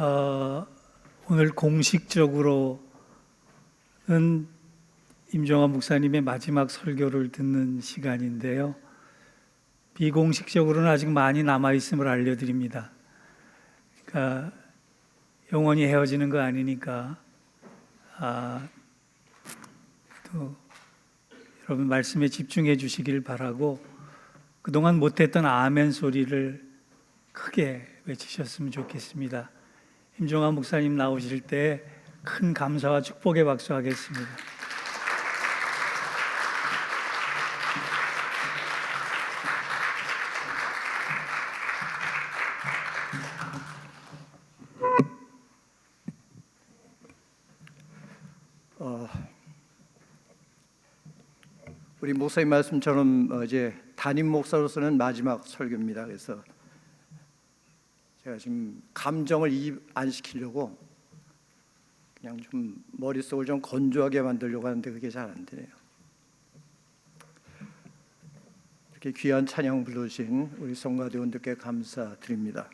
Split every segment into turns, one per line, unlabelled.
어, 오늘 공식적으로는 임종환 목사님의 마지막 설교를 듣는 시간인데요. 비공식적으로는 아직 많이 남아있음을 알려드립니다. 그러니까 영원히 헤어지는 거 아니니까 또 여러분 말씀에 집중해 주시길 바라고, 그동안 못했던 아멘 소리를 크게 외치셨으면 좋겠습니다. 임종환 목사님 나오실 때 큰 감사와 축복의 박수 하겠습니다.
우리 목사님 말씀처럼 이제 담임 목사로서는 마지막 설교입니다. 그래서 제가 지금 감정을 이입 안 시키려고 그냥 좀 머릿속을 좀 건조하게 만들려고 하는데 그게 잘 안 되네요. 이렇게 귀한 찬양 불러주신 우리 성가대원들께 감사드립니다.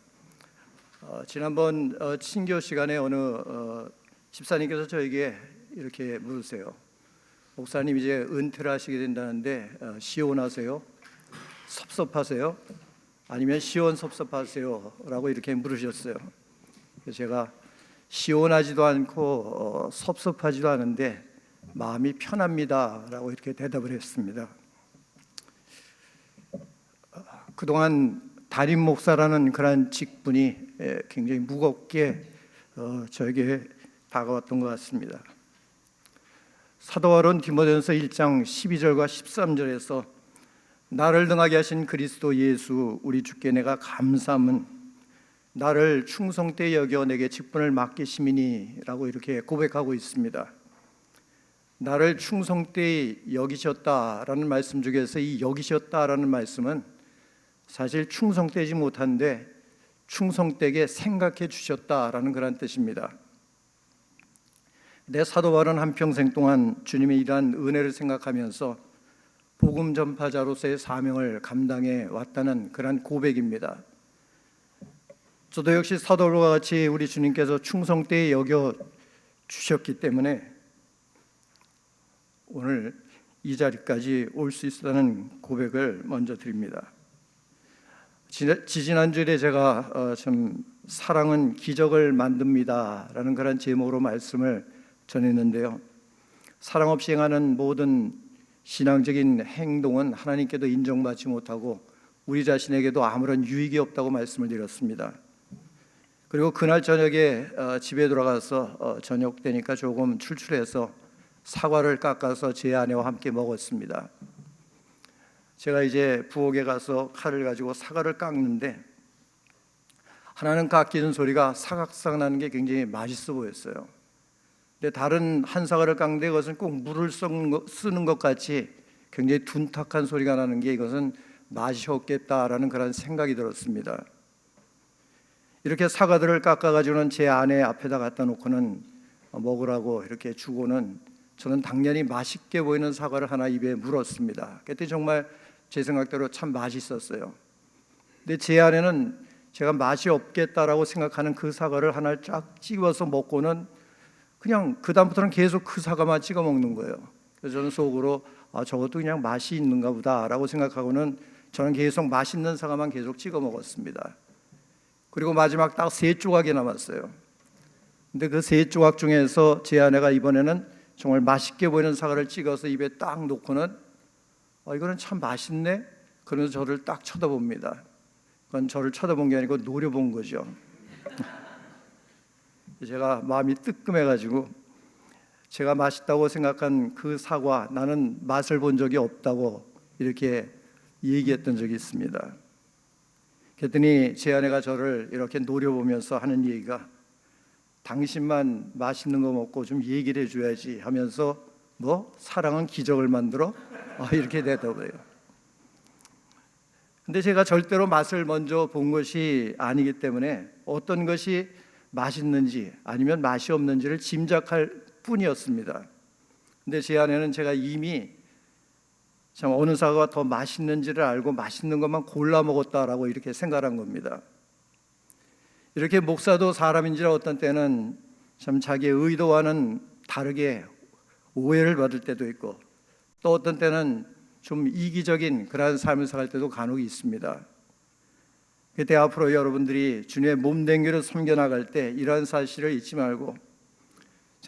지난번 친교 시간에 어느 집사님께서 저에게 이렇게 물으세요. 목사님 이제 은퇴를 하시게 된다는데 시원하세요? 섭섭하세요? 아니면 시원섭섭하세요? 라고 이렇게 물으셨어요. 그래서 제가 시원하지도 않고 섭섭하지도 않은데 마음이 편합니다 라고 이렇게 대답을 했습니다. 그동안 담임 목사라는 그런 직분이 굉장히 무겁게 저에게 다가왔던 것 같습니다. 사도 바울은 디모데전서 1장 12절과 13절에서 나를 등하게 하신 그리스도 예수 우리 주께 내가 감사함은 나를 충성되이 여겨 내게 직분을 맡기심이니 라고 이렇게 고백하고 있습니다. 나를 충성되이 여기셨다라는 말씀 중에서 이 여기셨다라는 말씀은 사실 충성되지 못한데 충성되게 생각해 주셨다라는 그런 뜻입니다. 내 사도 바울은 한평생 동안 주님의 이러한 은혜를 생각하면서 복음 전파자로서의 사명을 감당해 왔다는 그런 고백입니다. 저도 역시 사도 바울과 같이 우리 주님께서 충성되이 여겨 주셨기 때문에 오늘 이 자리까지 올 수 있었다는 고백을 먼저 드립니다. 지난주에 제가 좀 사랑은 기적을 만듭니다 라는 그런 제목으로 말씀을 전했는데요, 사랑 없이 행하는 모든 신앙적인 행동은 하나님께도 인정받지 못하고 우리 자신에게도 아무런 유익이 없다고 말씀을 드렸습니다. 그리고 그날 저녁에 집에 돌아가서 저녁 되니까 조금 출출해서 사과를 깎아서 제 아내와 함께 먹었습니다. 제가 이제 부엌에 가서 칼을 가지고 사과를 깎는데 하나는 깎이는 소리가 사각사각 나는 게 굉장히 맛있어 보였어요. 근데 다른 한 사과를 깎는데 그것은 꼭 물을 쓰는 것 같이 굉장히 둔탁한 소리가 나는 게 이것은 맛이 없겠다라는 그런 생각이 들었습니다. 이렇게 사과들을 깎아가지고는 제 아내 앞에다 갖다 놓고는 먹으라고 이렇게 주고는 저는 당연히 맛있게 보이는 사과를 하나 입에 물었습니다. 그때 정말 제 생각대로 참 맛있었어요. 근데 제 아내는 제가 맛이 없겠다라고 생각하는 그 사과를 하나를 쫙 찍어서 먹고는 그냥 그 다음부터는 계속 그 사과만 찍어 먹는 거예요. 그래서 저는 속으로 저것도 그냥 맛이 있는가 보다라고 생각하고는 저는 계속 맛있는 사과만 계속 찍어 먹었습니다. 그리고 마지막 딱 3조각이 남았어요. 근데 그 3조각 중에서 제 아내가 이번에는 정말 맛있게 보이는 사과를 찍어서 입에 딱 놓고는 이거는 참 맛있네? 그러면서 저를 딱 쳐다봅니다. 그건 저를 쳐다본 게 아니고 노려본 거죠. 제가 마음이 뜨끔해가지고 제가 맛있다고 생각한 그 사과, 나는 맛을 본 적이 없다고 이렇게 얘기했던 적이 있습니다. 그랬더니 제 아내가 저를 이렇게 노려보면서 하는 얘기가 당신만 맛있는 거 먹고 좀 얘기를 해줘야지 하면서 뭐 사랑은 기적을 만들어? 이렇게 대답을 해요. 근데 제가 절대로 맛을 먼저 본 것이 아니기 때문에 어떤 것이 맛있는지 아니면 맛이 없는지를 짐작할 뿐이었습니다. 근데 제 아내는 제가 이미 참 어느 사과가 더 맛있는지를 알고 맛있는 것만 골라 먹었다라고 이렇게 생각한 겁니다. 이렇게 목사도 사람인지라 어떤 때는 참 자기의 의도와는 다르게 오해를 받을 때도 있고, 또 어떤 때는 좀 이기적인 그러한 삶을 살 때도 간혹 있습니다. 그때 앞으로 여러분들이 주님의 몸된 교를 섬겨나갈 때 이러한 사실을 잊지 말고,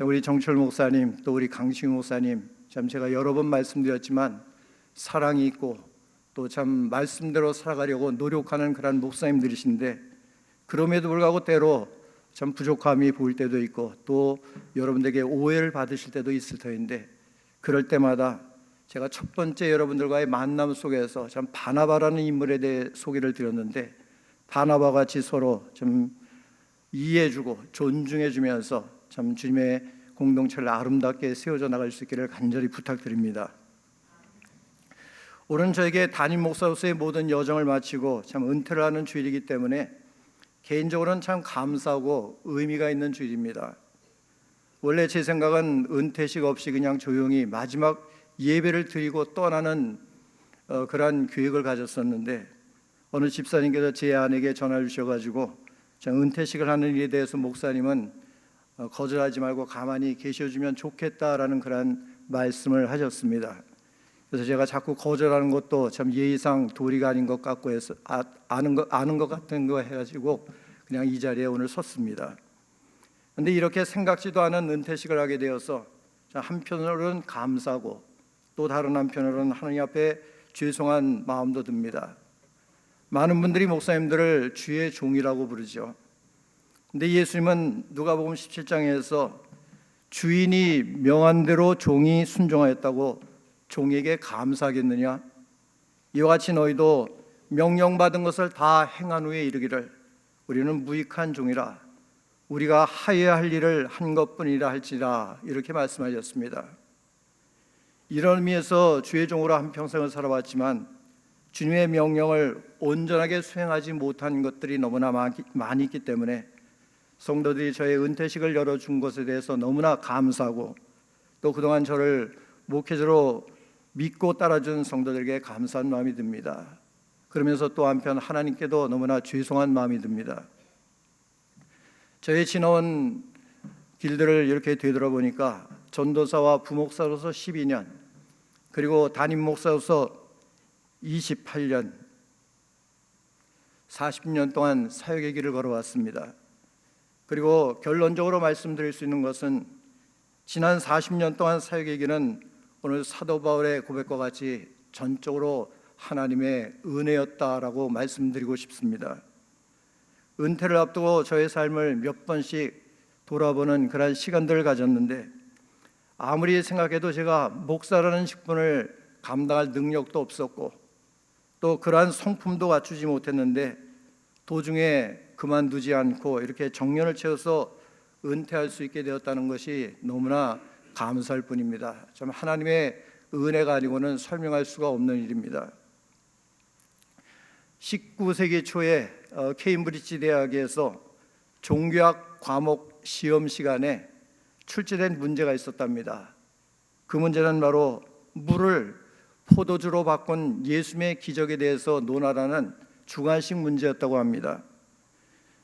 우리 정철 목사님, 또 우리 강시우 목사님, 참 제가 여러 번 말씀드렸지만 사랑이 있고 또 참 말씀대로 살아가려고 노력하는 그런 목사님들이신데, 그럼에도 불구하고 때로 참 부족함이 보일 때도 있고 또 여러분들에게 오해를 받으실 때도 있을 터인데, 그럴 때마다 제가 첫 번째 여러분들과의 만남 속에서 참 바나바라는 인물에 대해 소개를 드렸는데, 바나바 같이 서로 좀 이해해주고 존중해주면서 참 주님의 공동체를 아름답게 세워져 나갈 수 있기를 간절히 부탁드립니다. 오늘 저에게 담임 목사로서의 모든 여정을 마치고 참 은퇴를 하는 주일이기 때문에 개인적으로는 참 감사하고 의미가 있는 주일입니다. 원래 제 생각은 은퇴식 없이 그냥 조용히 마지막 예배를 드리고 떠나는 그러한 계획을 가졌었는데, 어느 집사님께서 제 아내에게 전화를 주셔가지고 은퇴식을 하는 일에 대해서 목사님은 거절하지 말고 가만히 계셔주면 좋겠다라는 그런 말씀을 하셨습니다. 그래서 제가 자꾸 거절하는 것도 참 예의상 도리가 아닌 것 같고 해서 아는 것 같은 거 해가지고 그냥 이 자리에 오늘 섰습니다. 그런데 이렇게 생각지도 않은 은퇴식을 하게 되어서 한편으로는 감사하고 또 다른 한편으로는 하나님 앞에 죄송한 마음도 듭니다. 많은 분들이 목사님들을 주의 종이라고 부르죠. 근데 예수님은 누가복음 17장에서 주인이 명한 대로 종이 순종하였다고 종에게 감사하겠느냐? 이와 같이 너희도 명령받은 것을 다 행한 후에 이르기를 우리는 무익한 종이라, 우리가 하여야 할 일을 한 것뿐이라 할지라, 이렇게 말씀하셨습니다. 이런 의미에서 주의 종으로 한평생을 살아왔지만 주님의 명령을 온전하게 수행하지 못한 것들이 너무나 많이 있기 때문에 성도들이 저의 은퇴식을 열어준 것에 대해서 너무나 감사하고, 또 그동안 저를 목회자로 믿고 따라준 성도들에게 감사한 마음이 듭니다. 그러면서 또 한편 하나님께도 너무나 죄송한 마음이 듭니다. 저의 지나온 길들을 이렇게 되돌아보니까 전도사와 부목사로서 12년, 그리고 담임 목사로서 28년, 40년 동안 사역의 길을 걸어왔습니다. 그리고 결론적으로 말씀드릴 수 있는 것은 지난 40년 동안 사역의 길은 오늘 사도 바울의 고백과 같이 전적으로 하나님의 은혜였다라고 말씀드리고 싶습니다. 은퇴를 앞두고 저의 삶을 몇 번씩 돌아보는 그런 시간들을 가졌는데, 아무리 생각해도 제가 목사라는 직분을 감당할 능력도 없었고 또 그러한 성품도 갖추지 못했는데, 도중에 그만두지 않고 이렇게 정년을 채워서 은퇴할 수 있게 되었다는 것이 너무나 감사할 뿐입니다. 참 하나님의 은혜가 아니고는 설명할 수가 없는 일입니다. 19세기 초에 케임브리지 대학에서 종교학 과목 시험 시간에 출제된 문제가 있었답니다. 그 문제는 바로 물을 포도주로 바꾼 예수님의 기적에 대해서 논하라는 주관식 문제였다고 합니다.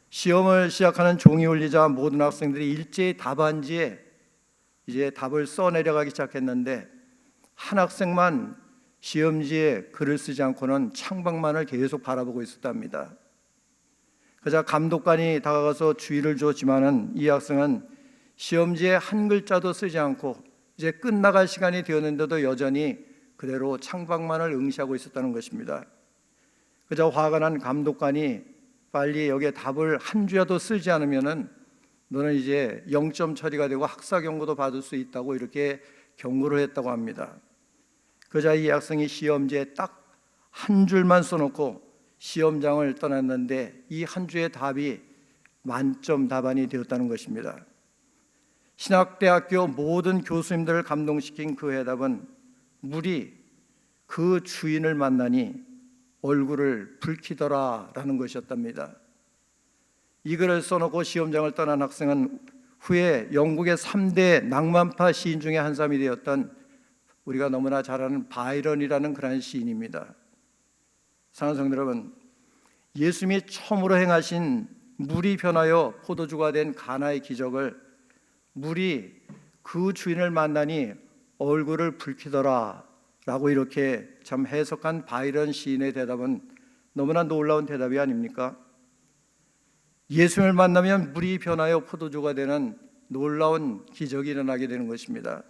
시험을 시작하는 종이 울리자 모든 학생들이 일제히 답안지에 이제 답을 써내려가기 시작했는데, 한 학생만 시험지에 글을 쓰지 않고는 창밖만을 계속 바라보고 있었답니다. 그러자 감독관이 다가가서 주의를 주었지만은 이 학생은 시험지에 한 글자도 쓰지 않고 이제 끝나갈 시간이 되었는데도 여전히 그대로 창밖만을 응시하고 있었다는 것입니다. 그저 화가 난 감독관이 빨리 여기에 답을 한 줄이라도 쓰지 않으면은 너는 이제 0점 처리가 되고 학사 경고도 받을 수 있다고 이렇게 경고를 했다고 합니다. 그자 이 학생이 시험지에 딱 한 줄만 써놓고 시험장을 떠났는데 이 한 줄의 답이 만점 답안이 되었다는 것입니다. 신학대학교 모든 교수님들을 감동시킨 그 해답은 물이 그 주인을 만나니 얼굴을 붉히더라라는 것이었답니다. 이 글을 써놓고 시험장을 떠난 학생은 후에 영국의 3대 낭만파 시인 중에 한 사람이 되었던 우리가 너무나 잘 아는 바이런이라는 그런 시인입니다. 사랑하는 성도 여러분, 예수님이 처음으로 행하신 물이 변하여 포도주가 된 가나의 기적을 물이 그 주인을 만나니 얼굴을 붉히더라 라고 이렇게 참 해석한 바이런 시인의 대답은 너무나 놀라운 대답이 아닙니까? 예수님을 만나면 물이 변하여 포도주가 되는 놀라운 기적이 일어나게 되는 것입니다.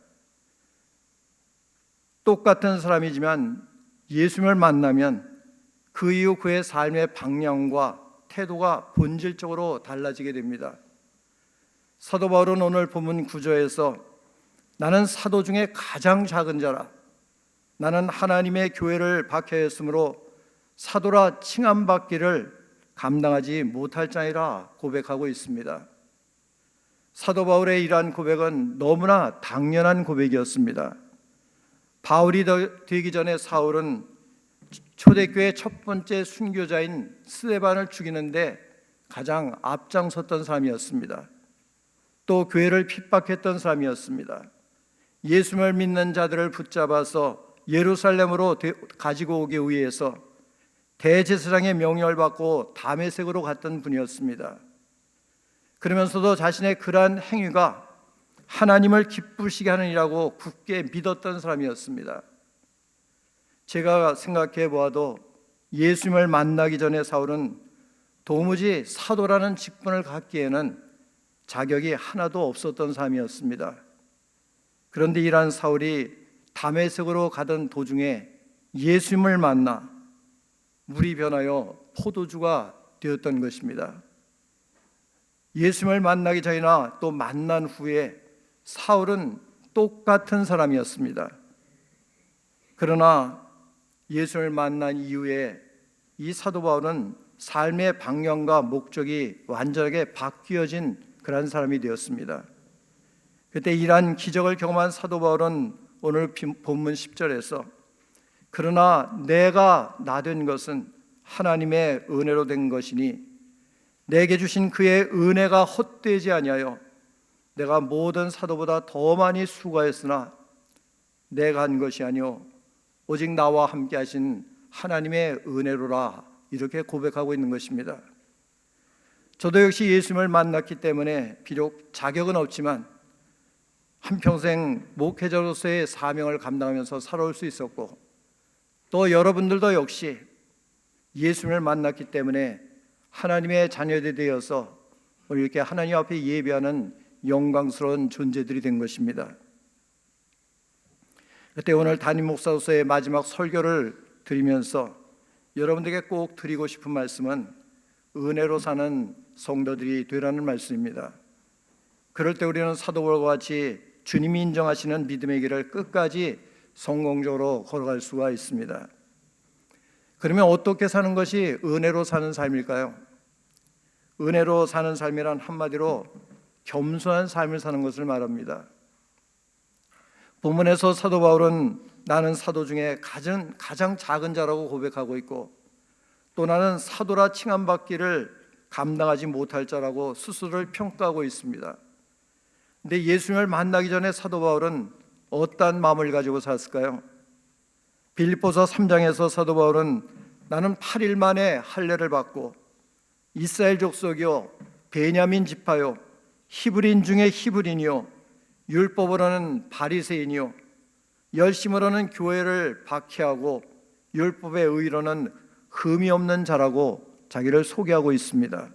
똑같은 사람이지만 예수님을 만나면 그 이후 그의 삶의 방향과 태도가 본질적으로 달라지게 됩니다. 사도 바울은 오늘 본문 9절에서 나는 사도 중에 가장 작은 자라, 나는 하나님의 교회를 박해했으므로 사도라 칭함받기를 감당하지 못할 자이라 고백하고 있습니다. 사도 바울의 이러한 고백은 너무나 당연한 고백이었습니다. 바울이 되기 전에 사울은 초대교회 첫 번째 순교자인 스데반을 죽이는데 가장 앞장섰던 사람이었습니다. 또 교회를 핍박했던 사람이었습니다. 예수님을 믿는 자들을 붙잡아서 예루살렘으로 가지고 오기 위해서 대제사장의 명령을 받고 다메섹으로 갔던 분이었습니다. 그러면서도 자신의 그러한 행위가 하나님을 기쁘시게 하는 일이라고 굳게 믿었던 사람이었습니다. 제가 생각해 보아도 예수님을 만나기 전에 사울은 도무지 사도라는 직분을 갖기에는 자격이 하나도 없었던 사람이었습니다. 그런데 이러한 사울이 다메섹으로 가던 도중에 예수님을 만나 물이 변하여 포도주가 되었던 것입니다. 예수님을 만나기 전이나 또 만난 후에 사울은 똑같은 사람이었습니다. 그러나 예수님을 만난 이후에 이 사도 바울은 삶의 방향과 목적이 완전하게 바뀌어진 그런 사람이 되었습니다. 그때 이러한 기적을 경험한 사도 바울은 오늘 본문 10절에서 그러나 내가 나 된 것은 하나님의 은혜로 된 것이니 내게 주신 그의 은혜가 헛되지 아니하여 내가 모든 사도보다 더 많이 수고하였으나 내가 한 것이 아니요 오직 나와 함께 하신 하나님의 은혜로라 이렇게 고백하고 있는 것입니다. 저도 역시 예수님을 만났기 때문에 비록 자격은 없지만 한평생 목회자로서의 사명을 감당하면서 살아올 수 있었고 또 여러분들도 역시 예수님을 만났기 때문에 하나님의 자녀들이 되어서 이렇게 하나님 앞에 예배하는 영광스러운 존재들이 된 것입니다. 그때 오늘 담임 목사로서의 마지막 설교를 드리면서 여러분들에게 꼭 드리고 싶은 말씀은 은혜로 사는 성도들이 되라는 말씀입니다. 그럴 때 우리는 사도 바울과 같이 주님이 인정하시는 믿음의 길을 끝까지 성공적으로 걸어갈 수가 있습니다. 그러면 어떻게 사는 것이 은혜로 사는 삶일까요? 은혜로 사는 삶이란 한마디로 겸손한 삶을 사는 것을 말합니다. 본문에서 사도 바울은 나는 사도 중에 가장 작은 자라고 고백하고 있고 또 나는 사도라 칭함받기를 감당하지 못할 자라고 스스로를 평가하고 있습니다. 근데 예수님을 만나기 전에 사도 바울은 어떠한 마음을 가지고 살았을까요? 빌립보서 3장에서 사도 바울은 나는 8일 만에 할례를 받고 이스라엘 족속이요 베냐민 지파요 히브리인 중에 히브리인이요 율법으로는 바리새인이요 열심으로는 교회를 박해하고 율법의 의로는 흠이 없는 자라고 자기를 소개하고 있습니다.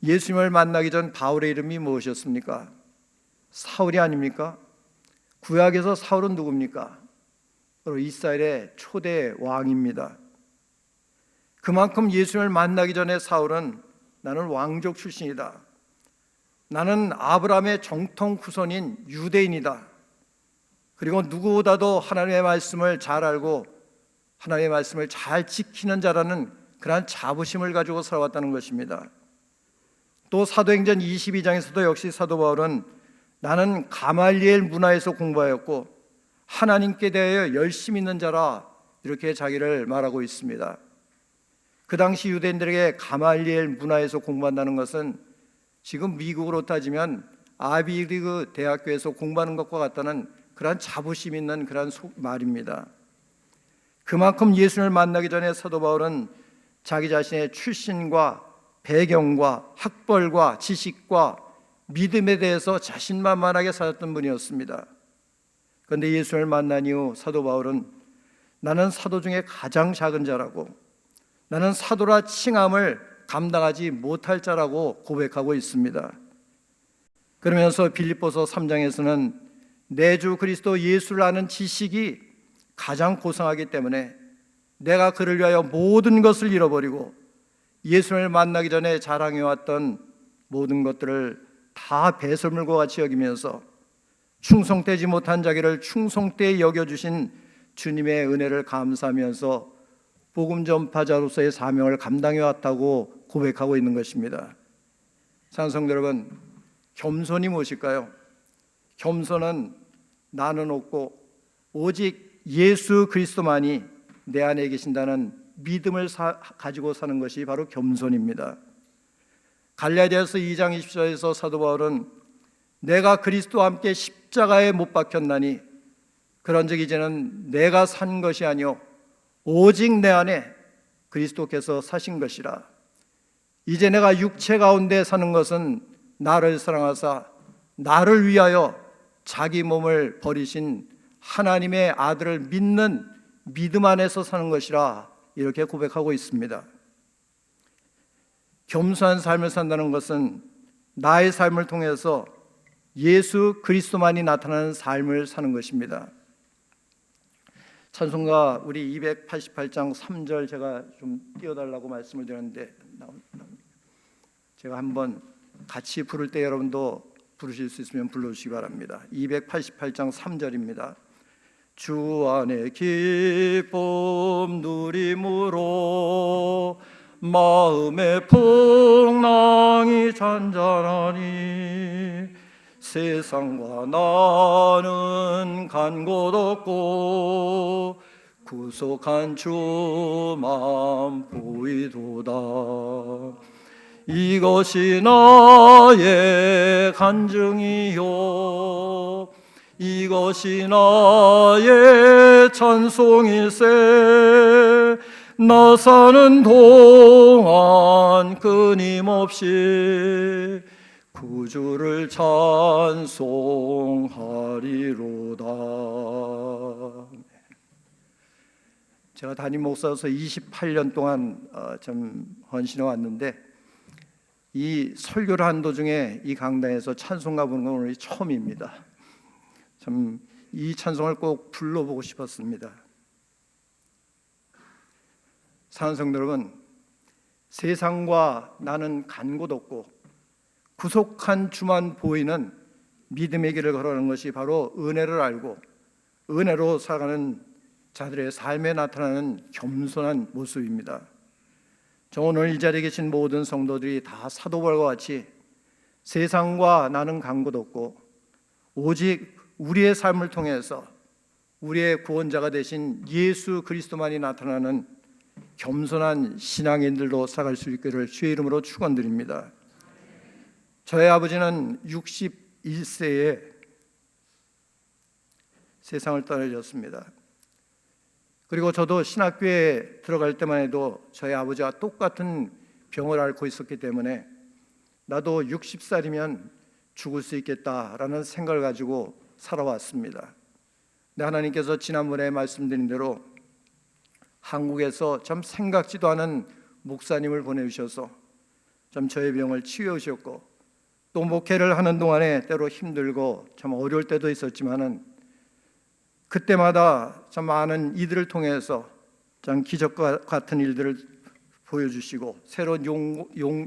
예수님을 만나기 전 바울의 이름이 무엇이었습니까? 사울이 아닙니까? 구약에서 사울은 누굽니까? 바로 이스라엘의 초대 왕입니다. 그만큼 예수님을 만나기 전에 사울은 나는 왕족 출신이다. 나는 아브라함의 정통 후손인 유대인이다. 그리고 누구보다도 하나님의 말씀을 잘 알고 하나님의 말씀을 잘 지키는 자라는 그러한 자부심을 가지고 살아왔다는 것입니다. 또 사도행전 22장에서도 역시 사도 바울은 나는 가말리엘 문화에서 공부하였고 하나님께 대하여 열심히 있는 자라 이렇게 자기를 말하고 있습니다. 그 당시 유대인들에게 가말리엘 문화에서 공부한다는 것은 지금 미국으로 따지면 아비리그 대학교에서 공부하는 것과 같다는 그러한 자부심 있는 그러한 말입니다. 그만큼 예수님을 만나기 전에 사도 바울은 자기 자신의 출신과 배경과 학벌과 지식과 믿음에 대해서 자신만만하게 살았던 분이었습니다. 그런데 예수를 만난 이후 사도 바울은 나는 사도 중에 가장 작은 자라고, 나는 사도라 칭함을 감당하지 못할 자라고 고백하고 있습니다. 그러면서 빌립보서 3장에서는 내 주 그리스도 예수를 아는 지식이 가장 고상하기 때문에 내가 그를 위하여 모든 것을 잃어버리고 예수를 만나기 전에 자랑해왔던 모든 것들을 다 배설물과 같이 여기면서 충성되지 못한 자기를 충성되이 여겨주신 주님의 은혜를 감사하면서 복음 전파자로서의 사명을 감당해왔다고 고백하고 있는 것입니다. 사랑하는 성도 여러분, 겸손이 무엇일까요? 겸손은 나는 없고 오직 예수 그리스도만이 내 안에 계신다는 믿음을 가지고 사는 것이 바로 겸손입니다. 갈라디아서 2장 20절에서 사도 바울은 내가 그리스도와 함께 십자가에 못 박혔나니 그런즉 이제는 내가 산 것이 아니요 오직 내 안에 그리스도께서 사신 것이라. 이제 내가 육체 가운데 사는 것은 나를 사랑하사 나를 위하여 자기 몸을 버리신 하나님의 아들을 믿는 믿음 안에서 사는 것이라, 이렇게 고백하고 있습니다. 겸손한 삶을 산다는 것은 나의 삶을 통해서 예수 그리스도만이 나타나는 삶을 사는 것입니다. 찬송가 우리 288장 3절 제가 좀 띄워달라고 말씀을 드렸는데 제가 한번 같이 부를 때 여러분도 부르실 수 있으면 불러주시기 바랍니다. 288장 3절입니다. 주 안에 기쁨 누림으로 마음의 풍랑이 잔잔하니 세상과 나는 간 곳 없고 구속한 주만 보이도다. 이것이 나의 간증이요 이것이 나의 찬송일세. 나 사는 동안 끊임없이 구주를 찬송하리로다. 제가 담임 목사로서 28년 동안 좀 헌신해 왔는데 이 설교를 한 도중에 이 강당에서 찬송가 부르는 건 오늘 처음입니다. 참 이 찬송을 꼭 불러보고 싶었습니다. 사랑하는 성도 여러분, 세상과 나는 간 곳 없고 구속한 주만 보이는 믿음의 길을 걸어가는 것이 바로 은혜를 알고 은혜로 살아가는 자들의 삶에 나타나는 겸손한 모습입니다. 저 오늘 이 자리에 계신 모든 성도들이 다 사도 바울과 같이 세상과 나는 간 곳 없고 오직 우리의 삶을 통해서 우리의 구원자가 되신 예수 그리스도만이 나타나는 겸손한 신앙인들로 살아갈 수 있기를 주의 이름으로 축원드립니다. 저의 아버지는 61세에 세상을 떠나셨습니다. 그리고 저도 신학교에 들어갈 때만 해도 저희 아버지와 똑같은 병을 앓고 있었기 때문에 나도 60살이면 죽을 수 있겠다라는 생각을 가지고 살아왔습니다. 근데 하나님께서 지난번에 말씀드린 대로 한국에서 참 생각지도 않은 목사님을 보내주셔서 참 저의 병을 치유해 주셨고 또 목회를 하는 동안에 때로 힘들고 참 어려울 때도 있었지만은 그때마다 참 많은 이들을 통해서 참 기적과 같은 일들을 보여주시고 새로운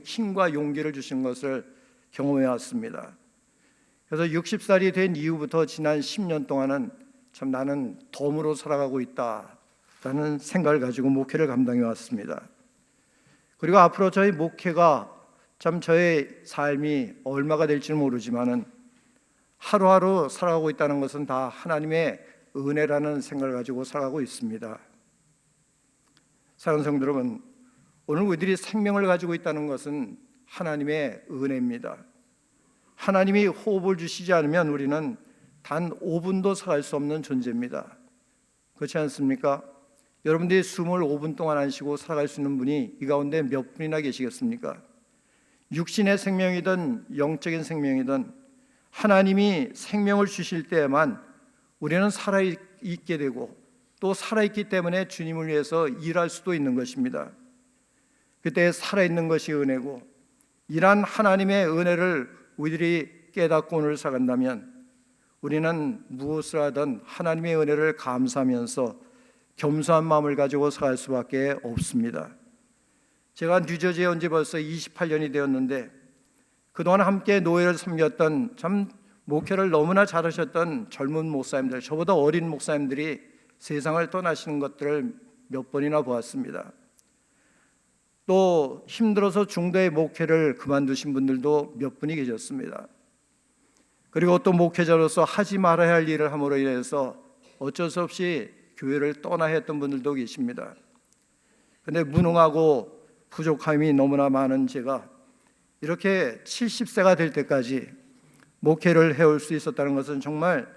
힘과 용기를 주신 것을 경험해 왔습니다. 그래서 60살이 된 이후부터 지난 10년 동안은 참 나는 덤으로 살아가고 있다라는 생각을 가지고 목회를 감당해 왔습니다. 그리고 앞으로 저희 목회가 참 저의 삶이 얼마가 될지는 모르지만은 하루하루 살아가고 있다는 것은 다 하나님의 은혜라는 생각을 가지고 살아가고 있습니다. 사랑하는 성도 여러분, 오늘 우리들이 생명을 가지고 있다는 것은 하나님의 은혜입니다. 하나님이 호흡을 주시지 않으면 우리는 단 5분도 살아갈 수 없는 존재입니다. 그렇지 않습니까? 여러분들이 숨을 5분 동안 안 쉬고 살아갈 수 있는 분이 이 가운데 몇 분이나 계시겠습니까? 육신의 생명이든 영적인 생명이든 하나님이 생명을 주실 때에만 우리는 살아있게 되고 또 살아있기 때문에 주님을 위해서 일할 수도 있는 것입니다. 그때 살아있는 것이 은혜고, 이러한 하나님의 은혜를 우리들이 깨닫고 오늘 살아간다면 우리는 무엇을 하든 하나님의 은혜를 감사하면서 겸손한 마음을 가지고 살 수밖에 없습니다. 제가 뉴저지에 온 지 벌써 28년이 되었는데 그동안 함께 노예를 섬겼던, 참 목회를 너무나 잘하셨던 젊은 목사님들, 저보다 어린 목사님들이 세상을 떠나시는 것들을 몇 번이나 보았습니다. 또 힘들어서 중도의 목회를 그만두신 분들도 몇 분이 계셨습니다. 그리고 또 목회자로서 하지 말아야 할 일을 함으로 인해서 어쩔 수 없이 교회를 떠나야 했던 분들도 계십니다. 그런데 무능하고 부족함이 너무나 많은 제가 이렇게 70세가 될 때까지 목회를 해올 수 있었다는 것은 정말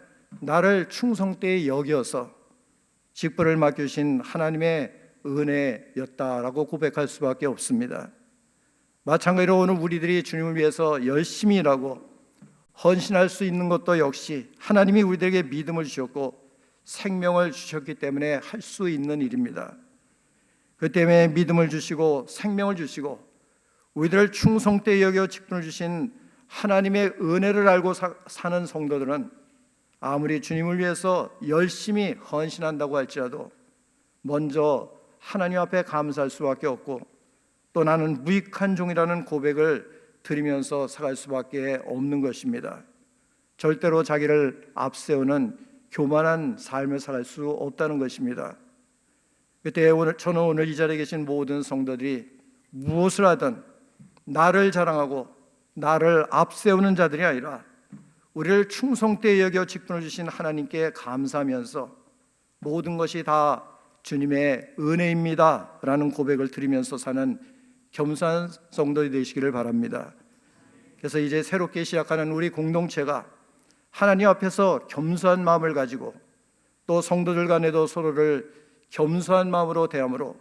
나를 충성되이 여겨서 직분을 맡겨주신 하나님의 은혜였다라고 고백할 수밖에 없습니다. 마찬가지로 오늘 우리들이 주님을 위해서 열심히 일하고 헌신할 수 있는 것도 역시 하나님이 우리들에게 믿음을 주셨고 생명을 주셨기 때문에 할 수 있는 일입니다. 그 때문에 믿음을 주시고 생명을 주시고 우리들을 충성되이 여겨 직분을 주신 하나님의 은혜를 알고 사는 성도들은 아무리 주님을 위해서 열심히 헌신한다고 할지라도 먼저 하나님 앞에 감사할 수밖에 없고, 또 나는 무익한 종이라는 고백을 드리면서 살아갈 수밖에 없는 것입니다. 절대로 자기를 앞세우는 교만한 삶을 살아갈 수 없다는 것입니다. 그때 저는 오늘 이 자리에 계신 모든 성도들이 무엇을 하든 나를 자랑하고 나를 앞세우는 자들이 아니라 우리를 충성되이 여겨 직분을 주신 하나님께 감사하면서 모든 것이 다 주님의 은혜입니다 라는 고백을 드리면서 사는 겸손한 성도들이 되시기를 바랍니다. 그래서 이제 새롭게 시작하는 우리 공동체가 하나님 앞에서 겸손한 마음을 가지고 또 성도들 간에도 서로를 겸손한 마음으로 대함으로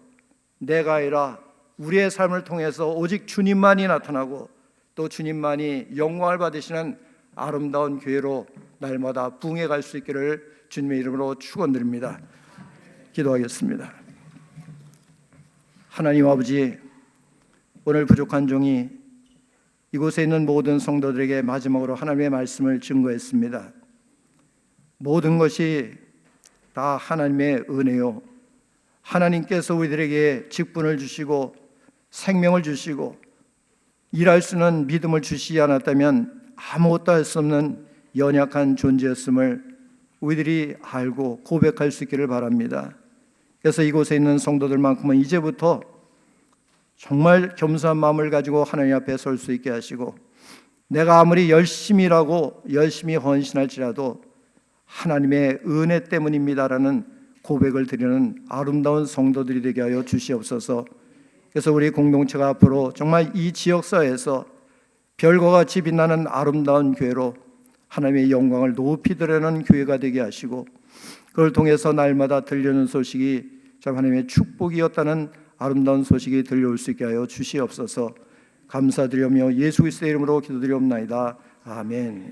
내가 아니라 우리의 삶을 통해서 오직 주님만이 나타나고 또 주님만이 영광을 받으시는 아름다운 교회로 날마다 부흥해 갈 수 있기를 주님의 이름으로 축원드립니다. 기도하겠습니다. 하나님 아버지, 오늘 부족한 종이 이곳에 있는 모든 성도들에게 마지막으로 하나님의 말씀을 증거했습니다. 모든 것이 다 하나님의 은혜요, 하나님께서 우리들에게 직분을 주시고 생명을 주시고 일할 수는 믿음을 주시지 않았다면 아무것도 할 수 없는 연약한 존재였음을 우리들이 알고 고백할 수 있기를 바랍니다. 그래서 이곳에 있는 성도들만큼은 이제부터 정말 겸손한 마음을 가지고 하나님 앞에 설 수 있게 하시고, 내가 아무리 열심히 일하고 열심히 헌신할지라도 하나님의 은혜 때문입니다라는 고백을 드리는 아름다운 성도들이 되게 하여 주시옵소서. 그래서 우리 공동체가 앞으로 정말 이 지역사회에서 별과 같이 빛나는 아름다운 교회로 하나님의 영광을 높이 드러내는 교회가 되게 하시고, 그걸 통해서 날마다 들려오는 소식이 참 하나님의 축복이었다는 아름다운 소식이 들려올 수 있게 하여 주시옵소서. 감사드리며 예수 그리스도의 이름으로 기도드리옵나이다. 아멘.